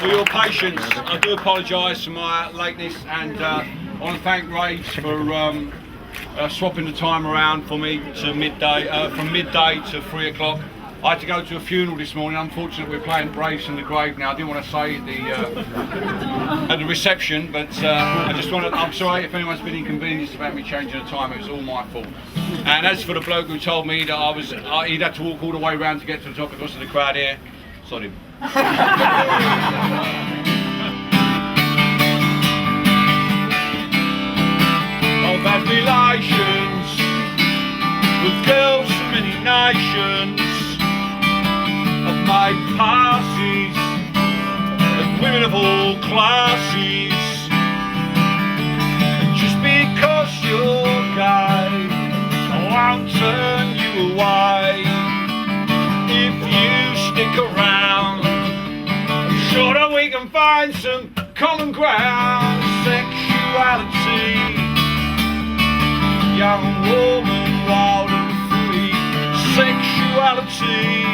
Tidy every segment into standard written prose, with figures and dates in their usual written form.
for your patience. I do apologise for my lateness, and I want to thank Raves for swapping the time around for me to midday, from midday to 3 o'clock. I had to go to a funeral this morning. Unfortunately, we're playing Raves in the grave now. I didn't want to say at the reception, but I just wanted. I'm sorry if anyone's been inconvenienced about me changing the time. It was all my fault. And as for the bloke who told me that he'd had to walk all the way around to get to the top because of the crowd here, sorry. I've had relations with girls from many nations. I've made passes with women of all classes. And just because you're gay, I won't turn you away. If you stick around, I'm sure that we can find some common ground. Sexuality, young woman, wild and free. Sexuality,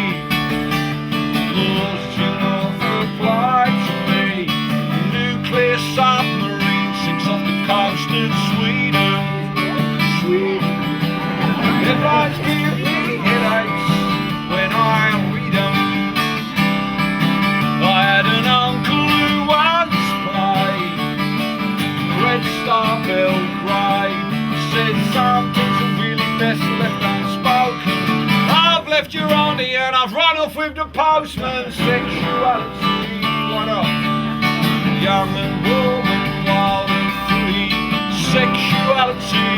laws do not apply to me. Nuclear submarine sinks off the coast of Sweden. Headlines give me headaches when I read them. I had an uncle who once played Red Star Belgrade. Said some things are really best left unspoken. I've left your auntie and I've run off with the postman. Sexuality, what up? Young and woman, wild and free. Sexuality,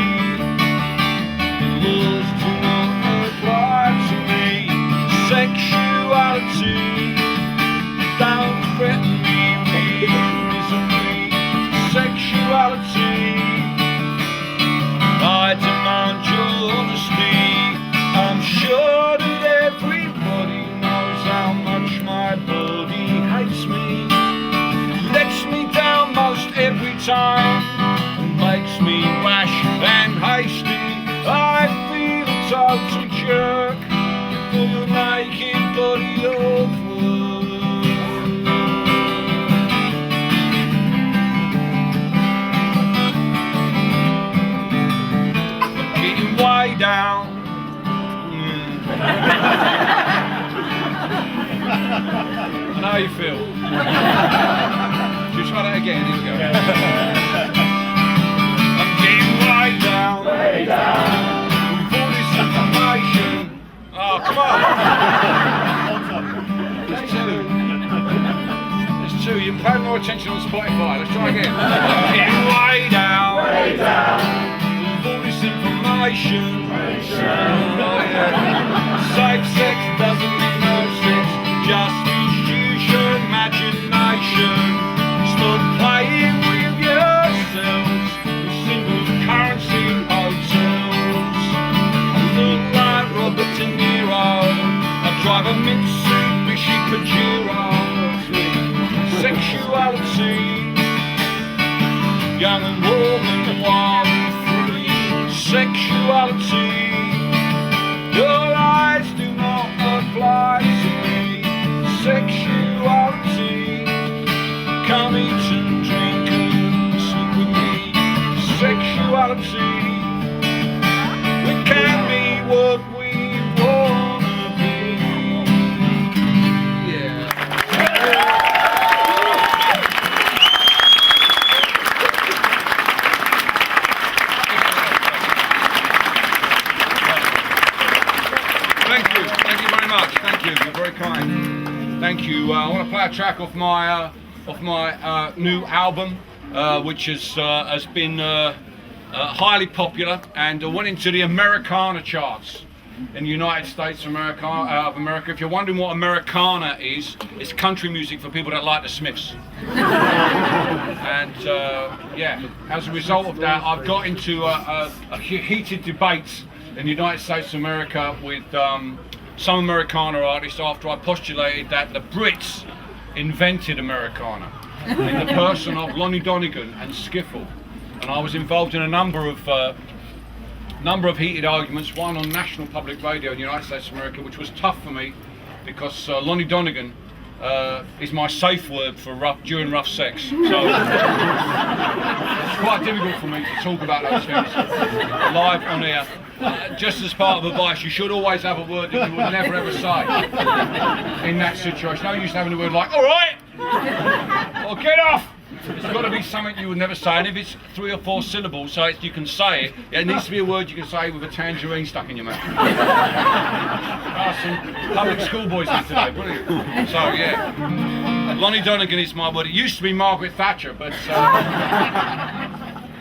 laws do not apply to me. Sexuality, don't threaten me with misery. Sexuality, I demand your honesty. I'm sure that everybody knows how much my body hates me. Lets me down most every time, makes me rash and hasty. I feel a total jerk for your naked body of work. Getting way down. I know how you feel. Should we try that again? Here we go. I'm getting way down. Way down. With all this information. Oh, come on. There's two. There's two. You're paying more attention on Spotify. Let's try again. I'm getting way down. Way down. With all this information. Safe sex doesn't mean no sex, just institution, imagination. Stop playing with yourselves with single currency hotels. I look like Robert De Niro, I drive a Mitsubishi Pajero. Sexuality, young and warm and wild and free. Sexuality, your eyes do not apply to me. Sexuality, come eat and drink and sleep with me. Sexuality, we can be what we wanna be. Yeah. Thank you very much. Thank you. You're very kind. Thank you. I want to play a track off my new album, which has been highly popular and went into the Americana charts in the United States of America. If you're wondering what Americana is, it's country music for people that like the Smiths. And yeah, as a result of that, I've got into a heated debate in the United States of America with some Americana artists after I postulated that the Brits invented Americana in the person of Lonnie Donegan and Skiffle. And I was involved in a number of heated arguments, one on national public radio in the United States of America, which was tough for me because Lonnie Donegan is my safe word for during rough sex. So it's quite difficult for me to talk about those things live on air. Just as part of advice, you should always have a word that you would never ever say in that situation. No use having a word like, all right, or get off. It's got to be something you would never say, and if it's 3 or 4 syllables, so you can say it, it needs to be a word you can say with a tangerine stuck in your mouth. Some public school boys did today, brilliant. So yeah, Lonnie Donegan is my word. It used to be Margaret Thatcher, but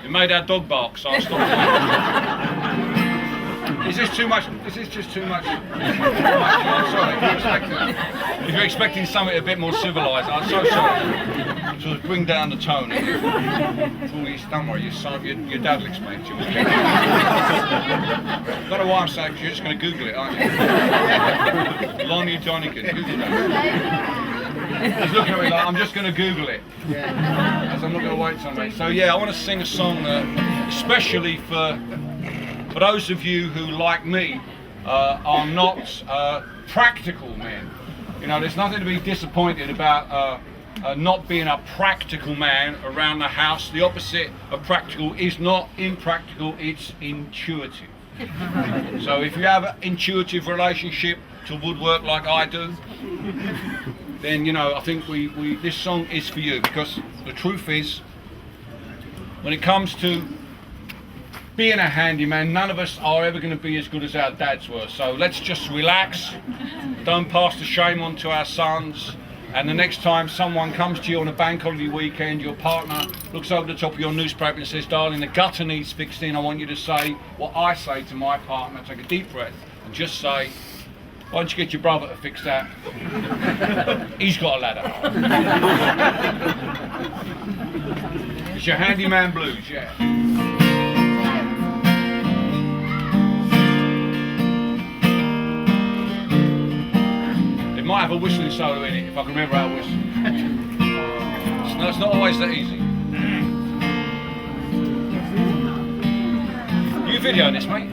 it made our dog bark, so I stopped doing it. Is this too much? Is this just too much? I'm sorry. If you're expecting something a bit more civilised, I'm so sorry. So bring down the tone. Don't worry, your dad will explain it to you. I don't know why I'm saying, because you're just going to Google it, aren't you? Lonnie Donegan, Google that. He's looking at me like, I'm just going to Google it. As I'm not going to wait something. So yeah, I want to sing a song especially for those of you who, like me, are not practical men. You know, there's nothing to be disappointed about not being a practical man around the house. The opposite of practical is not impractical, it's intuitive. So if you have an intuitive relationship to woodwork like I do, then, you know, I think this song is for you, because the truth is, when it comes to being a handyman, none of us are ever going to be as good as our dads were. So let's just relax, don't pass the shame on to our sons, and the next time someone comes to you on a bank holiday weekend, your partner looks over the top of your newspaper and says, darling, the gutter needs fixing, I want you to say what I say to my partner. Take a deep breath and just say, why don't you get your brother to fix that? He's got a ladder. It's your handyman blues, yeah. It might have a whistling solo in it, if I can remember how to whistle. It's not always that easy. You video this, mate?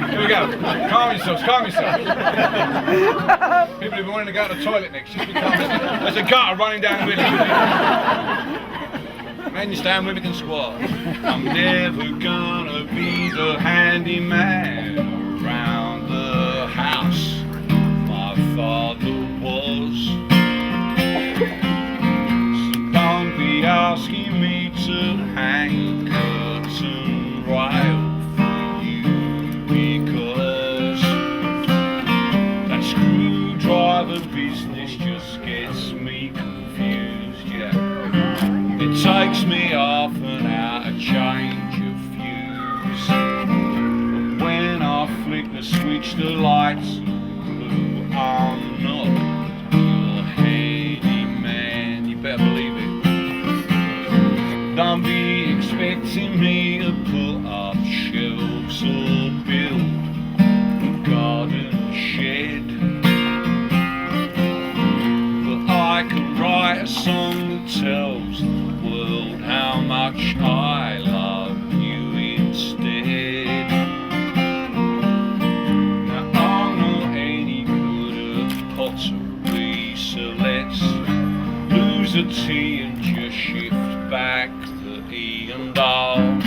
Here we go. Calm yourselves, calm yourselves. People have been wanting to go to the toilet next. Just be calm. There's a gutter running down the middle. Men, you stand with me can squat. I'm never gonna be the handyman around the house my father was. So don't be asking me to hang curtain rail for you, because that screwdriver business just gets me confused, yeah. It takes me half an hour to change a fuse, and when I flick the switch, the lights blue. I'm not your handyman, you better believe it. Don't be expecting me to put up shelves or build a garden shed, but I can write a song that tells how much I love you instead. Now I'm not any good at pottery, so let's lose a T and just shift back the E, and I'll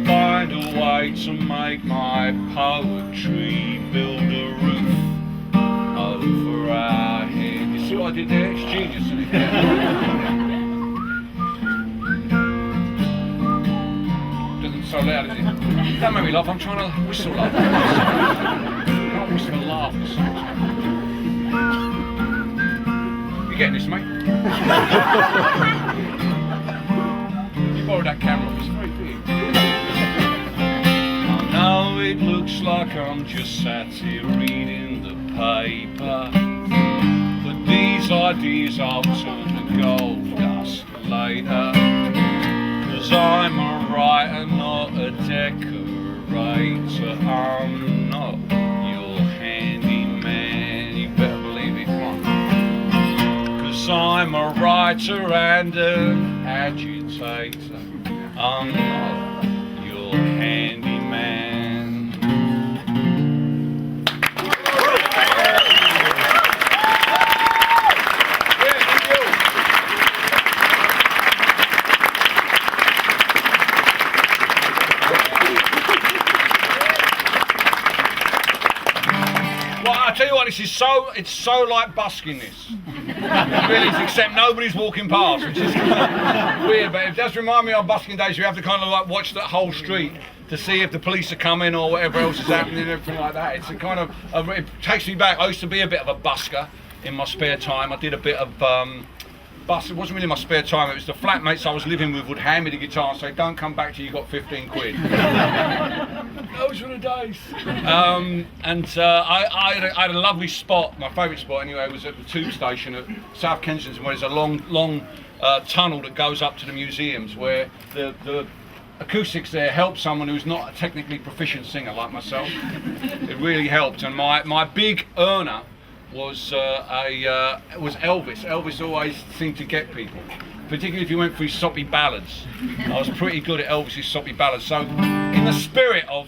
find a way to make my poetry build a roof over our head. You see what I did there? It's genius, isn't it? So loud, is it? Don't make me laugh, I'm trying to whistle laugh. I can't whistle and laugh at the same time. You getting this, mate? You borrowed that camera, it's very big. I know it looks like I'm just sat here reading the paper, but these ideas I'll turn to gold dust later. 'Cause I'm a writer, not a decorator. I'm not your handyman, you better believe it, come on. 'Cause I'm a writer and an agitator. I'm not your handyman. Yeah, thank you. Well, I tell you what, it's so like busking this. It really is, except nobody's walking past, which is weird, but it does remind me of busking days. You have to kind of like watch that whole street to see if the police are coming or whatever else is happening and everything like that. It's a kind of, it takes me back. I used to be a bit of a busker in my spare time. I did a bit of bus. It wasn't really my spare time. It was the flatmates I was living with would hand me the guitar and say, "Don't come back till you got 15 quid." Those were the days. I had a lovely spot. My favourite spot anyway was at the tube station at South Kensington, where there's a long tunnel that goes up to the museums, where the acoustics there help someone who's not a technically proficient singer like myself. It really helped, and my big earner was Elvis. Elvis always seemed to get people, particularly if you went through soppy ballads. I was pretty good at Elvis's soppy ballads. So, in the spirit of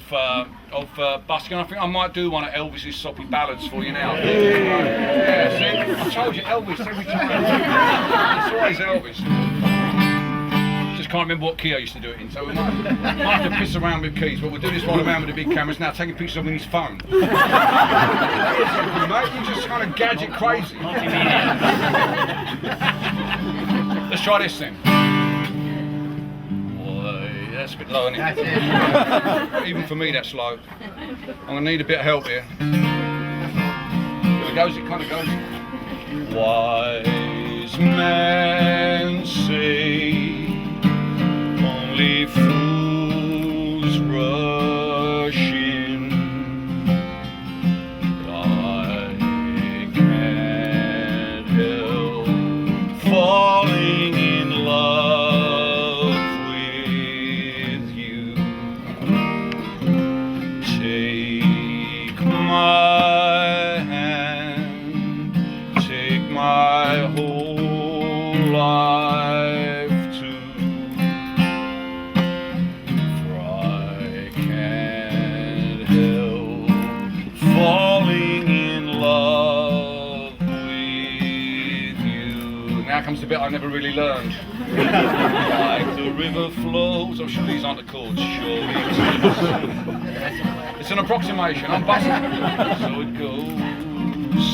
busking, I think I might do one of Elvis's soppy ballads for you now. Yeah, see, I told you Elvis every time. It's always Elvis. Just can't remember what key I used to do it in, so we might have to piss around with keys, but we'll do this while around with the big cameras now, taking pictures of him with his phone. Mate, you just kind of gadget crazy. Let's try this then. Boy, that's a bit low, isn't it? Even for me, that's low. I'm going to need a bit of help here. Here it goes, it kind of goes. Wise men say only fools rush in. I can't help falling in love with you. Take my hand, take my whole life too. Falling in love with you. Now comes the bit I never really learned. Like the river flows. I'm sure these aren't the chords. Sure it is. It's an approximation. I'm busting. So it goes.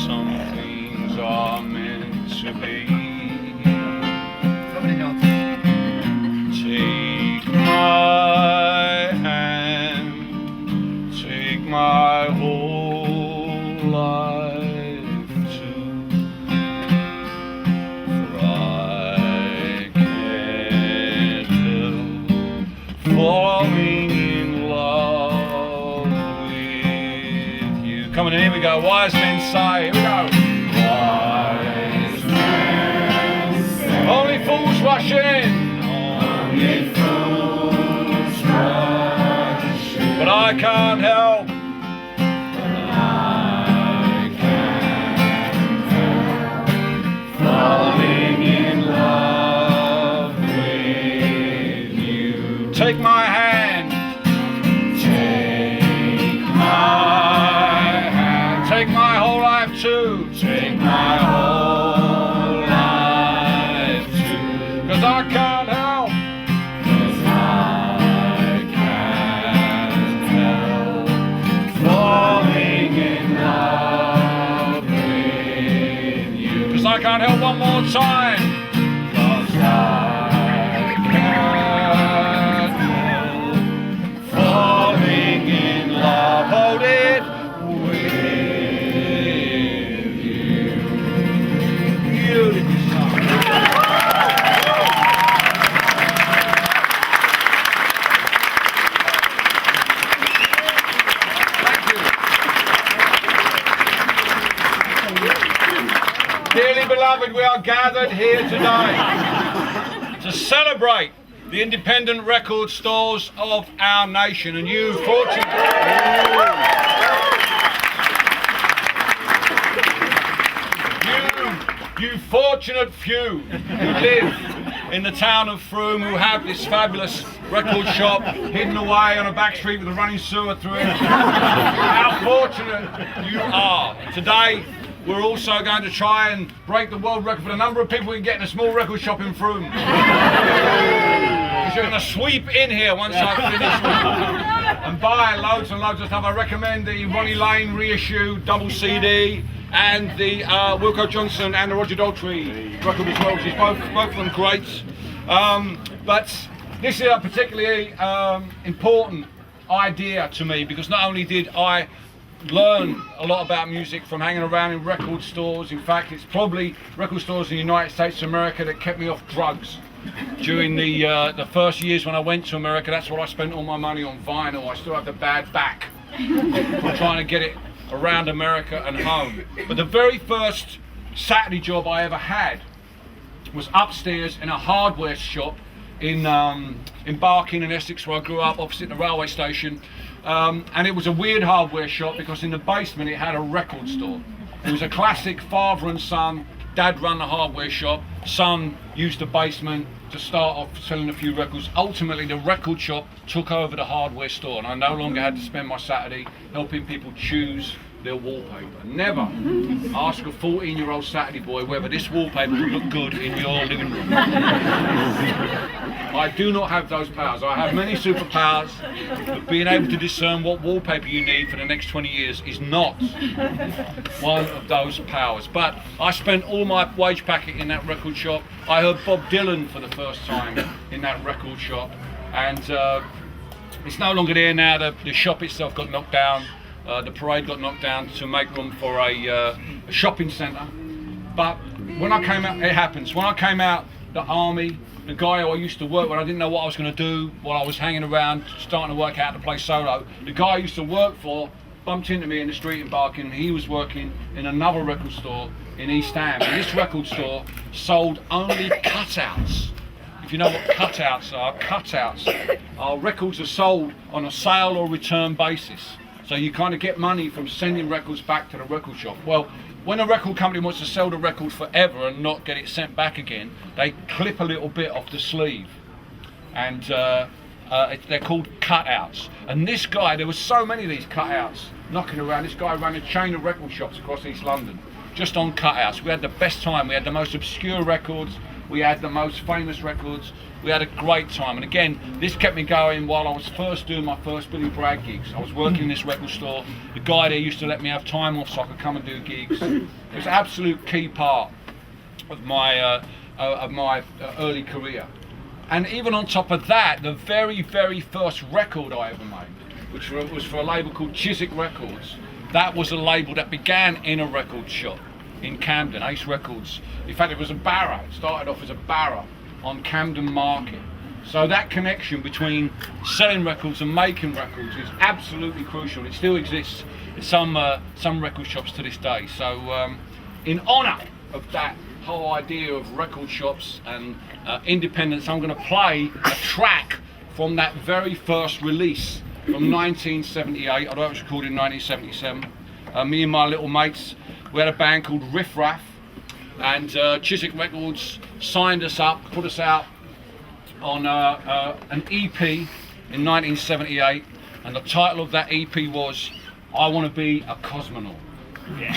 Some things are meant to be. Take my hand. Take my whole life too, for I can't help falling in love with you. Coming in, here we go. Wise men say, here we go. Wise men say, only fools rush in. Only fools rush in. But I can't help. Falling in love with you. Take my hand. Take my hand. Take my whole life too. Take my whole life too. 'Cause I can't help. 'Cause I can't help falling in love with you. 'Cause I can't help one more time. 'Cause I can't help falling in love. Hold it with you. Beautiful song. Thank you. Dearly beloved, we are gathered here today to celebrate the independent record stores of our nation, and you fortunate few who live in the town of Frome who have this fabulous record shop hidden away on a back street with a running sewer through it. How fortunate you are. Today, we're also going to try and break the world record for the number of people we can get in a small record shop in Frome. You're going to sweep in here once I finish and buy loads and loads of stuff. I recommend the Ronnie Lane reissue double CD and the Wilco Johnson and the Roger Daltrey record as well, which is both of them great. But this is a particularly important idea to me because not only did I learn a lot about music from hanging around in record stores. In fact, it's probably record stores in the United States of America that kept me off drugs during the first years when I went to America. That's what I spent all my money on, vinyl. I still have the bad back from trying to get it around America and home. But the very first Saturday job I ever had was upstairs in a hardware shop in Barking in Essex, where I grew up, opposite the railway station. And it was a weird hardware shop because in the basement it had a record store. It was a classic father and son. Dad ran the hardware shop, son used the basement to start off selling a few records. Ultimately the record shop took over the hardware store and I no longer had to spend my Saturday helping people choose their wallpaper. Never ask a 14-year-old Saturday boy whether this wallpaper would look good in your living room. I do not have those powers. I have many superpowers, but being able to discern what wallpaper you need for the next 20 years is not one of those powers. But I spent all my wage packet in that record shop. I heard Bob Dylan for the first time in that record shop, and it's no longer there now. The shop itself got knocked down. The parade got knocked down to make room for a shopping centre. But when I came out, it happens. When I came out the army, the guy who I used to work with, I didn't know what I was going to do while I was hanging around, starting to work out to play solo. The guy I used to work for bumped into me in the street in Barking. He was working in another record store in East Ham. And this record store sold only cutouts. If you know what cutouts are records are sold on a sale or return basis. So you kind of get money from sending records back to the record shop. Well, when a record company wants to sell the record forever and not get it sent back again, they clip a little bit off the sleeve. And they're called cutouts. And this guy, there were so many of these cutouts knocking around. This guy ran a chain of record shops across East London, just on cutouts. We had the best time. We had the most obscure records. We had the most famous records. We had a great time. And again, this kept me going while I was first doing my first Billy Bragg gigs. I was working in this record store. The guy there used to let me have time off so I could come and do gigs. It was an absolute key part of my early career. And even on top of that, the very, very first record I ever made, which was for a label called Chiswick Records, that was a label that began in a record shop in Camden, Ace Records. In fact, it was a barra. It started off as a barra on Camden Market. So that connection between selling records and making records is absolutely crucial. It still exists in some record shops to this day. So in honour of that whole idea of record shops and independence, I'm going to play a track from that very first release from 1978, although it was recorded in 1977. Me and my little mates, we had a band called Riff Raff, and Chiswick Records signed us up, put us out on an EP in 1978, and the title of that EP was I Want to Be a Cosmonaut. Yeah.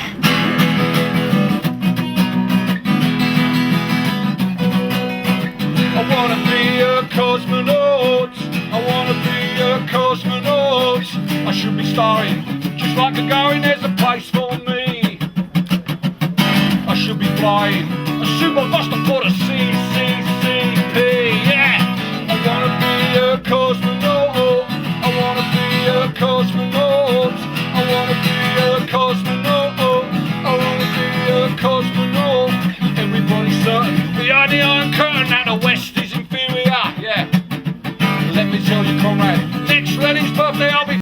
I want to be a cosmonaut, I want to be a cosmonaut. I should be starring, just like a going, there's a place for me. I should be flying a super buster for the CCCP, yeah. I want to be a cosmonaut, I want to be a cosmonaut. I want to be a cosmonaut, I want to be a cosmonaut. Everybody's certain behind the Iron Curtain that the West is inferior, yeah. Let me tell you, comrade, next wedding's birthday I'll